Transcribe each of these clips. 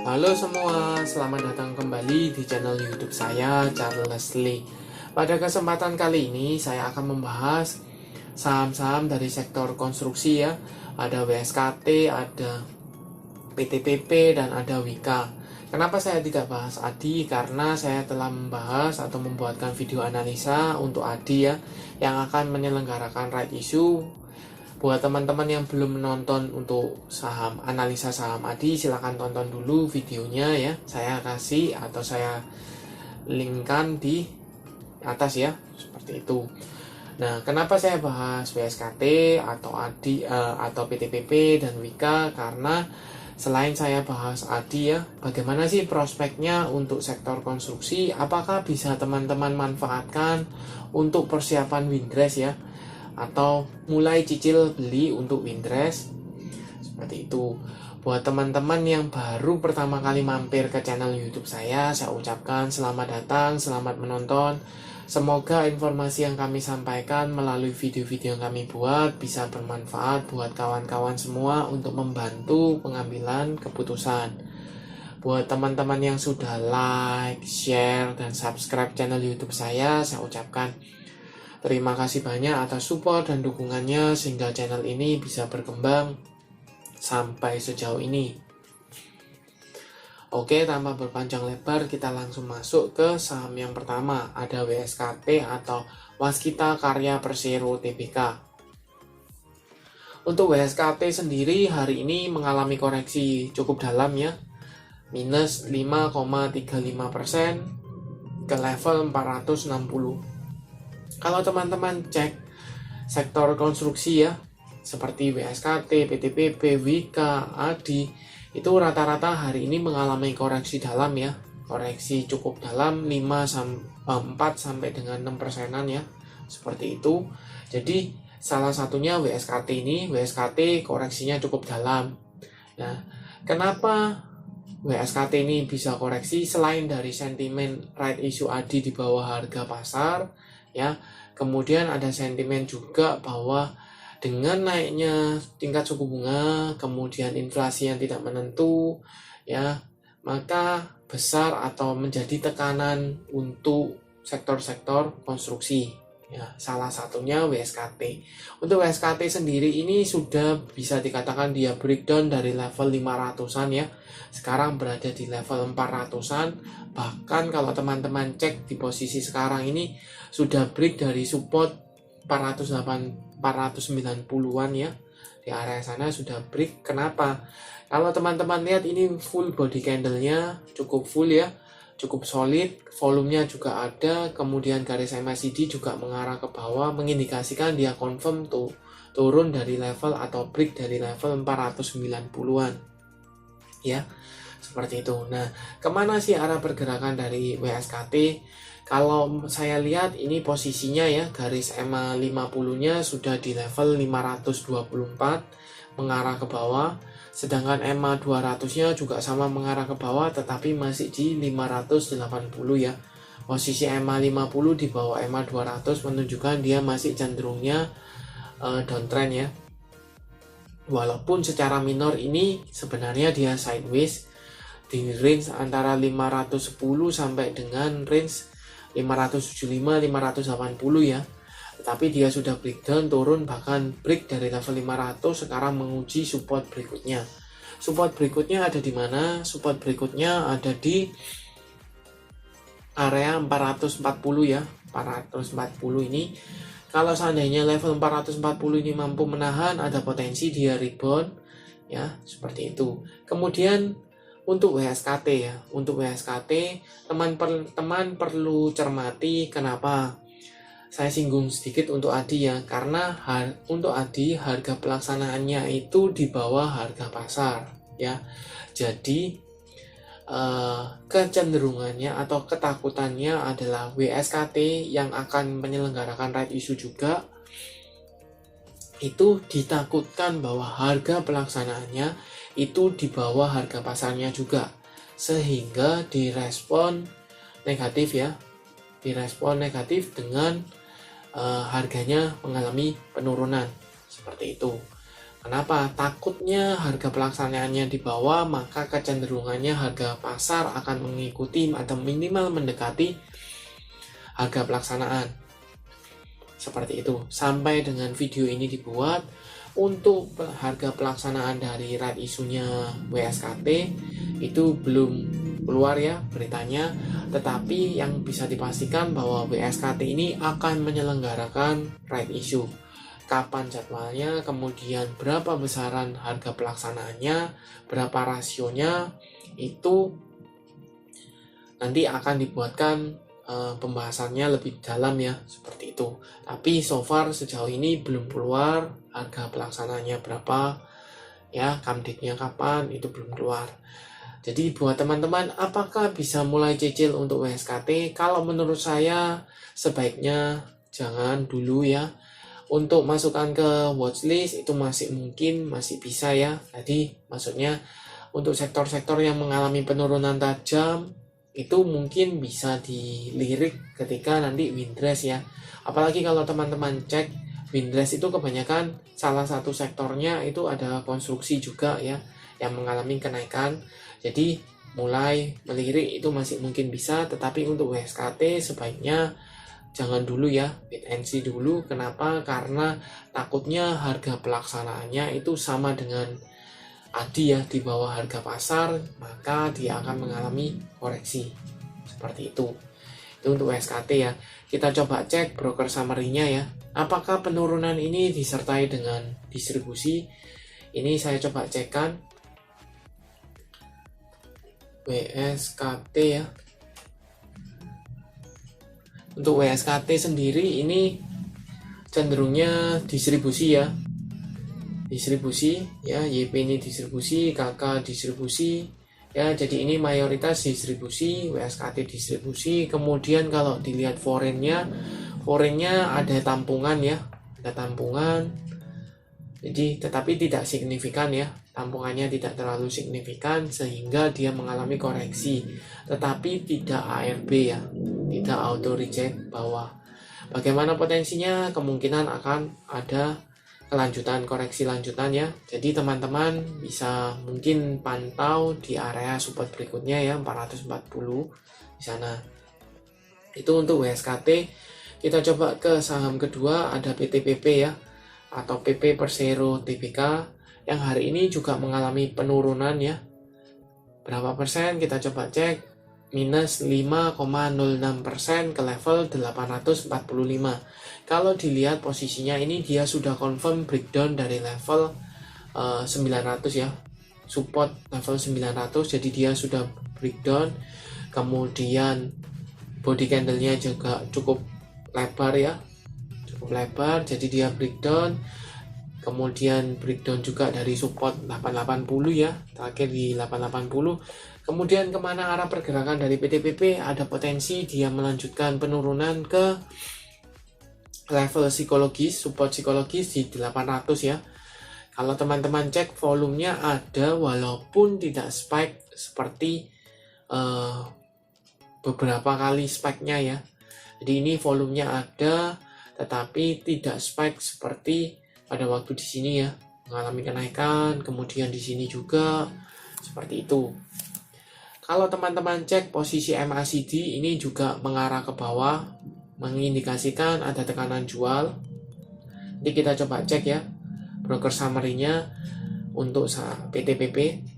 Halo semua, selamat datang kembali di channel YouTube saya, Charles Leslie. Pada kesempatan kali ini, saya akan membahas saham-saham dari sektor konstruksi ya. Ada WSKT, ada PTPP, dan ada Wika. Kenapa saya tidak bahas ADI? Karena saya telah membahas atau membuatkan video analisa untuk ADI ya, yang akan menyelenggarakan right issue. Buat teman-teman yang belum menonton untuk analisa saham ADI, silahkan tonton dulu videonya ya. Saya kasih atau saya linkkan di atas ya, seperti itu. Nah, kenapa saya bahas WSKT atau ADI atau PTPP dan Wika? Karena selain saya bahas ADI ya, bagaimana sih prospeknya untuk sektor konstruksi? Apakah bisa teman-teman manfaatkan untuk persiapan Windrest ya? Atau mulai cicil beli untuk Windrest, seperti itu. Buat teman-teman yang baru pertama kali mampir ke channel YouTube saya ucapkan selamat datang, selamat menonton. Semoga informasi yang kami sampaikan melalui video-video yang kami buat bisa bermanfaat buat kawan-kawan semua untuk membantu pengambilan keputusan. Buat teman-teman yang sudah like, share, dan subscribe channel YouTube saya ucapkan terima kasih banyak atas support dan dukungannya sehingga channel ini bisa berkembang sampai sejauh ini. Oke, tanpa berpanjang lebar kita langsung masuk ke saham yang pertama. Ada WSKT atau Waskita Karya Persero Tbk. Untuk WSKT sendiri hari ini mengalami koreksi cukup dalam ya, minus 5,35% ke level 460. Kalau teman-teman cek sektor konstruksi ya, seperti WSKT, PTPP, Wika, ADI, itu rata-rata hari ini mengalami koreksi dalam ya. Koreksi cukup dalam 4 sampai dengan 6%-an ya. Seperti itu. Jadi salah satunya WSKT ini, WSKT koreksinya cukup dalam. Nah, kenapa WSKT ini bisa koreksi selain dari sentimen right issue ADI di bawah harga pasar ya, kemudian ada sentimen juga bahwa dengan naiknya tingkat suku bunga, kemudian inflasi yang tidak menentu ya, maka besar atau menjadi tekanan untuk sektor-sektor konstruksi ya, salah satunya WSKT. Untuk WSKT sendiri ini sudah bisa dikatakan dia breakdown dari level 500-an ya, sekarang berada di level 400-an. Bahkan kalau teman-teman cek di posisi sekarang ini sudah break dari support 490-an ya, di area sana sudah break. Kenapa? Kalau teman-teman lihat ini full body candle-nya cukup full ya, cukup solid, volumenya juga ada, kemudian garis MACD juga mengarah ke bawah, mengindikasikan dia confirm turun dari level atau break dari level 490-an ya, seperti itu. Nah, kemana sih arah pergerakan dari WSKT? Kalau saya lihat ini posisinya ya, garis EMA 50-nya sudah di level 524 mengarah ke bawah, sedangkan EMA 200-nya juga sama mengarah ke bawah tetapi masih di 580 ya. Posisi EMA 50 di bawah EMA 200 menunjukkan dia masih cenderungnya downtrend ya. Walaupun secara minor ini sebenarnya dia sideways di range antara 510 sampai dengan range 575-580 ya. Tetapi dia sudah breakdown, turun, bahkan break dari level 500, sekarang menguji support berikutnya. Support berikutnya ada di mana? Support berikutnya ada di area 440 ya. 440 ini kalau seandainya level 440 ini mampu menahan, ada potensi dia rebound ya, seperti itu. Kemudian untuk WSKT ya, untuk WSKT teman-teman perlu cermati. Kenapa saya singgung sedikit untuk ADI ya, karena untuk ADI harga pelaksanaannya itu di bawah harga pasar ya. Jadi kecenderungannya atau ketakutannya adalah WSKT yang akan menyelenggarakan right issue juga itu ditakutkan bahwa harga pelaksanaannya itu di bawah harga pasarnya juga, sehingga direspon negatif ya, direspon negatif dengan harganya mengalami penurunan seperti itu. Kenapa? Takutnya harga pelaksanaannya di bawah, maka kecenderungannya harga pasar akan mengikuti atau minimal mendekati harga pelaksanaan. Seperti itu. Sampai dengan video ini dibuat, untuk harga pelaksanaan dari right isunya WSKT itu belum keluar ya beritanya, tetapi yang bisa dipastikan bahwa WSKT ini akan menyelenggarakan right issue. Kapan jadwalnya, kemudian berapa besaran harga pelaksanaannya, berapa rasionya, itu nanti akan dibuatkan pembahasannya lebih dalam ya, seperti itu. Tapi so far sejauh ini belum keluar harga pelaksanaannya berapa ya, come date-nya kapan, itu belum keluar. Jadi buat teman-teman, apakah bisa mulai cicil untuk WSKT? Kalau menurut saya sebaiknya jangan dulu ya. Untuk masukkan ke watchlist itu masih mungkin, masih bisa ya. Jadi maksudnya untuk sektor-sektor yang mengalami penurunan tajam itu mungkin bisa dilirik ketika nanti Windrest ya. Apalagi kalau teman-teman cek Windrest itu kebanyakan salah satu sektornya itu ada konstruksi juga ya yang mengalami kenaikan. Jadi mulai melirik itu masih mungkin bisa, tetapi untuk WSKT sebaiknya jangan dulu ya, wait and see dulu. Kenapa? Karena takutnya harga pelaksanaannya itu sama dengan ADI ya, di bawah harga pasar, maka dia akan mengalami koreksi. Seperti itu. Itu untuk WSKT ya. Kita coba cek broker summary-nya ya. Apakah penurunan ini disertai dengan distribusi? Ini saya coba cekkan. WSKT ya. Untuk WSKT sendiri ini cenderungnya distribusi ya. Distribusi ya, YP ini distribusi, KK distribusi ya. Jadi ini mayoritas distribusi, WSKT distribusi. Kemudian kalau dilihat foreign-nya ada tampungan ya. Ada tampungan. Jadi tetapi tidak signifikan ya. Tampungannya tidak terlalu signifikan sehingga dia mengalami koreksi, tetapi tidak ARB ya, tidak auto reject bawah. Bagaimana potensinya? Kemungkinan akan ada kelanjutan, koreksi lanjutan ya. Jadi teman-teman bisa mungkin pantau di area support berikutnya ya, 440 di sana. Itu untuk WSKT. Kita coba ke saham kedua, ada PTPP ya, atau PP Persero Tbk, yang hari ini juga mengalami penurunan ya. Berapa persen? Kita coba cek. Minus 5,06% ke level 845. Kalau dilihat posisinya ini dia sudah confirm breakdown dari level 900 ya. Support level 900, jadi dia sudah breakdown. Kemudian body candle-nya juga cukup lebar ya. Cukup lebar, jadi dia breakdown. Kemudian breakdown juga dari support 880 ya, terakhir di 880. Kemudian kemana arah pergerakan dari PTPP? Ada potensi dia melanjutkan penurunan ke level psikologis, support psikologis di 800 ya. Kalau teman-teman cek volumenya ada, walaupun tidak spike seperti beberapa kali spike-nya ya. Jadi ini volumenya ada, tetapi tidak spike seperti pada waktu di sini ya, mengalami kenaikan. Kemudian di sini juga seperti itu. Kalau teman-teman cek posisi MACD ini juga mengarah ke bawah, mengindikasikan ada tekanan jual. Jadi kita coba cek ya broker summary-nya untuk PTPP.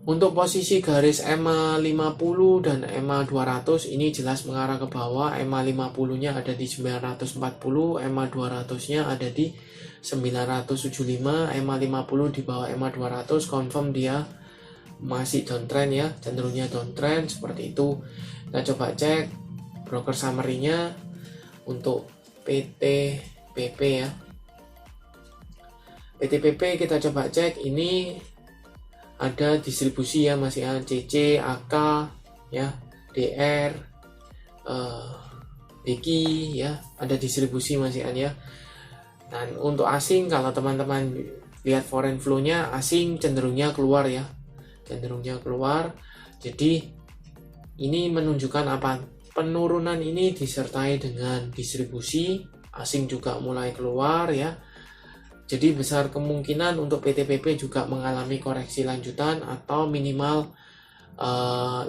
Untuk posisi garis EMA 50 dan EMA 200 ini jelas mengarah ke bawah. EMA 50-nya ada di 940, EMA 200-nya ada di 975, EMA 50 di bawah EMA 200, confirm dia masih downtrend ya, cenderungnya downtrend seperti itu. Kita coba cek broker summary-nya untuk PTPP ya. PTPP kita coba cek, ini ada distribusi ya, masih CC, AK ya, DR, BQ ya, ada distribusi masih ya. Dan untuk asing, kalau teman-teman lihat foreign flow-nya, asing cenderungnya keluar ya, cenderungnya keluar. Jadi ini menunjukkan apa? Penurunan ini disertai dengan distribusi, asing juga mulai keluar ya. Jadi besar kemungkinan untuk PTPP juga mengalami koreksi lanjutan atau minimal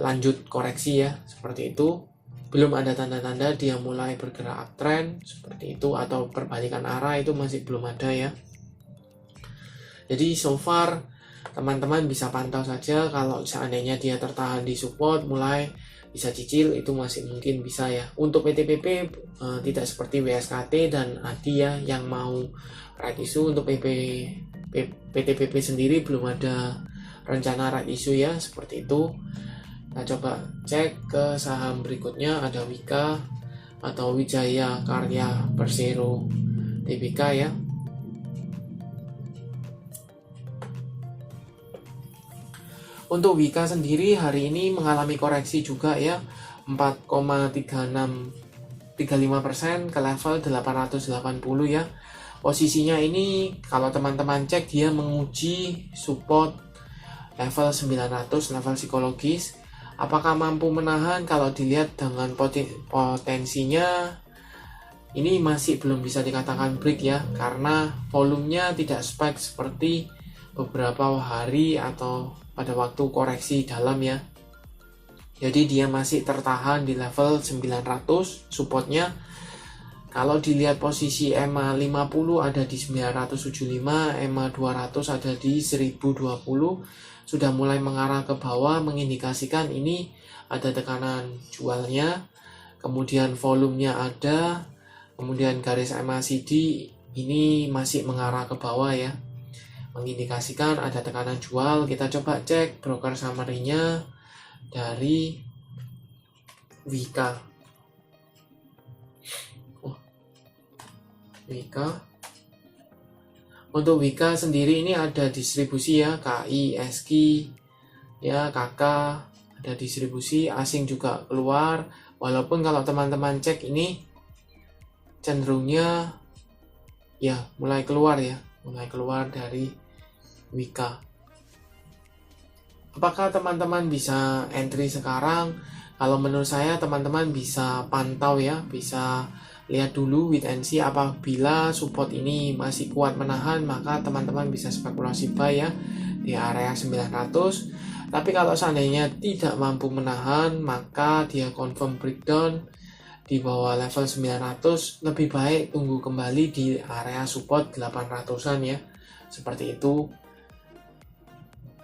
lanjut koreksi ya, seperti itu. Belum ada tanda-tanda dia mulai bergerak uptrend seperti itu atau perbalikan arah, itu masih belum ada ya. Jadi so far teman-teman bisa pantau saja, kalau seandainya dia tertahan di support mulai bisa cicil, itu masih mungkin bisa ya. Untuk PTPP tidak seperti WSKT dan ADI ya yang mau right issue. Untuk PTPP sendiri belum ada rencana right issue ya, seperti itu. Nah, coba cek ke saham berikutnya, ada Wika atau Wijaya Karya Persero Tbk ya. Untuk Wika sendiri hari ini mengalami koreksi juga ya, 4,35% ke level 880 ya. Posisinya ini kalau teman-teman cek dia menguji support level 900, level psikologis. Apakah mampu menahan? Kalau dilihat dengan potensinya ini masih belum bisa dikatakan break ya, karena volumenya tidak spike seperti beberapa hari atau pada waktu koreksi dalam ya. Jadi dia masih tertahan di level 900 supportnya. Kalau dilihat posisi EMA 50 ada di 975, EMA 200 ada di 1020, sudah mulai mengarah ke bawah, mengindikasikan ini ada tekanan jualnya. Kemudian volumenya ada, kemudian garis MACD ini masih mengarah ke bawah ya, mengindikasikan ada tekanan jual. Kita coba cek broker summary-nya dari Wika. Untuk Wika sendiri ini ada distribusi ya, KI, SKI, ya KK, ada distribusi, asing juga keluar. Walaupun kalau teman-teman cek ini cenderungnya ya mulai keluar dari Wika. Apakah teman-teman bisa entry sekarang? Kalau menurut saya teman-teman bisa pantau ya, bisa lihat dulu wait and see. Apabila support ini masih kuat menahan, maka teman-teman bisa spekulasi buy ya di area 900. Tapi kalau seandainya tidak mampu menahan, maka dia confirm breakdown di bawah level 900, lebih baik tunggu kembali di area support 800-an ya, seperti itu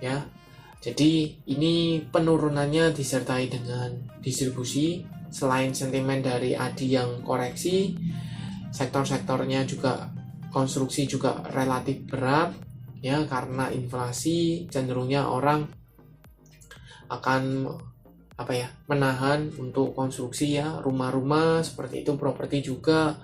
ya. Jadi ini penurunannya disertai dengan distribusi. Selain sentimen dari ADI yang koreksi, sektor-sektornya juga konstruksi juga relatif berat ya, karena inflasi cenderungnya orang akan menahan untuk konstruksi ya, rumah-rumah seperti itu, properti juga.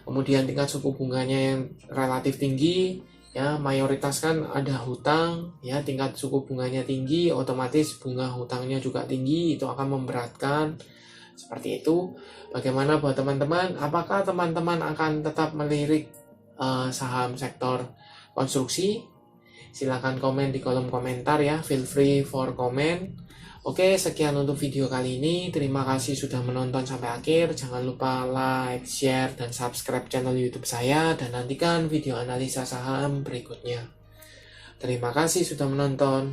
Kemudian tingkat suku bunganya yang relatif tinggi ya, mayoritas kan ada hutang ya, tingkat suku bunganya tinggi, otomatis bunga hutangnya juga tinggi, itu akan memberatkan. Seperti itu. Bagaimana buat teman-teman? Apakah teman-teman akan tetap melirik saham sektor konstruksi? Silahkan komen di kolom komentar ya, feel free for comment. Oke, sekian untuk video kali ini. Terima kasih sudah menonton sampai akhir. Jangan lupa like, share, dan subscribe channel YouTube saya, dan nantikan video analisa saham berikutnya. Terima kasih sudah menonton.